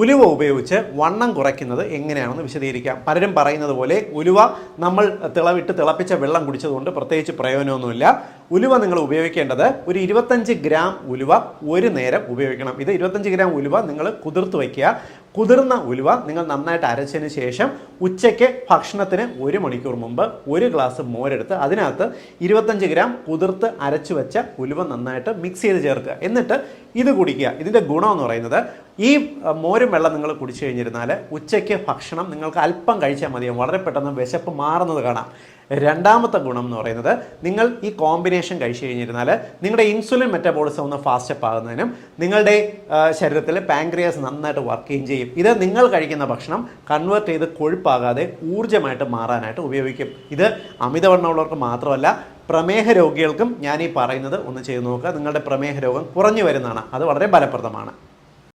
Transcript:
ഉലുവ ഉപയോഗിച്ച് വണ്ണം കുറയ്ക്കുന്നത് എങ്ങനെയാണെന്ന് വിശദീകരിക്കാം. പലരും പറയുന്നത് പോലെ ഉലുവ നമ്മൾ തിളപ്പിച്ച വെള്ളം കുടിച്ചതുകൊണ്ട് പ്രത്യേകിച്ച് പ്രയോജനമൊന്നുമില്ല. ഉലുവ നിങ്ങൾ ഉപയോഗിക്കേണ്ടത് ഒരു 25 ഗ്രാം ഉലുവ ഒരു നേരം ഉപയോഗിക്കണം. ഇത് 25 ഗ്രാം ഉലുവ നിങ്ങൾ കുതിർത്ത് വയ്ക്കുക. കുതിർന്ന ഉലുവ നിങ്ങൾ നന്നായിട്ട് അരച്ചതിന് ശേഷം ഉച്ചയ്ക്ക് ഭക്ഷണത്തിന് 1 മണിക്കൂർ മുമ്പ് 1 ഗ്ലാസ് മോരെടുത്ത് അതിനകത്ത് 25 ഗ്രാം കുതിർത്ത് അരച്ചു വെച്ച ഉലുവ നന്നായിട്ട് മിക്സ് ചെയ്ത് ചേർക്കുക. എന്നിട്ട് ഇത് കുടിക്കുക. ഇതിൻ്റെ ഗുണമെന്ന് പറയുന്നത് ഈ മോരും വെള്ളം നിങ്ങൾ കുടിച്ചു കഴിഞ്ഞിരുന്നാൽ ഉച്ചയ്ക്ക് ഭക്ഷണം നിങ്ങൾക്ക് അല്പം കഴിച്ചാൽ മതിയാവും. വളരെ പെട്ടെന്ന് വിശപ്പ് മാറുന്നത് കാണാം. രണ്ടാമത്തെ ഗുണം എന്ന് പറയുന്നത് നിങ്ങൾ ഈ കോമ്പിനേഷൻ കഴിച്ചു കഴിഞ്ഞിരുന്നാൽ നിങ്ങളുടെ ഇൻസുലിൻ മെറ്റബോളിസം ഒന്ന് ഫാസ്റ്റപ്പ് ആകുന്നതിനും നിങ്ങളുടെ ശരീരത്തിൽ പാൻക്രിയാസ് നന്നായിട്ട് വർക്ക് ചെയ്യും. ഇത് നിങ്ങൾ കഴിക്കുന്ന ഭക്ഷണം കൺവേർട്ട് ചെയ്ത് കൊഴുപ്പാകാതെ ഊർജ്ജമായിട്ട് മാറാനായിട്ട് ഉപയോഗിക്കും. ഇത് അമിതവണ്ണമുള്ളവർക്ക് മാത്രമല്ല, പ്രമേഹ രോഗികൾക്കും ഞാൻ ഈ പറയുന്നത് ഒന്ന് ചെയ്ത് നോക്കുക. നിങ്ങളുടെ പ്രമേഹ രോഗം കുറഞ്ഞു വരുന്നതാണ്. അത് വളരെ ഫലപ്രദമാണ്.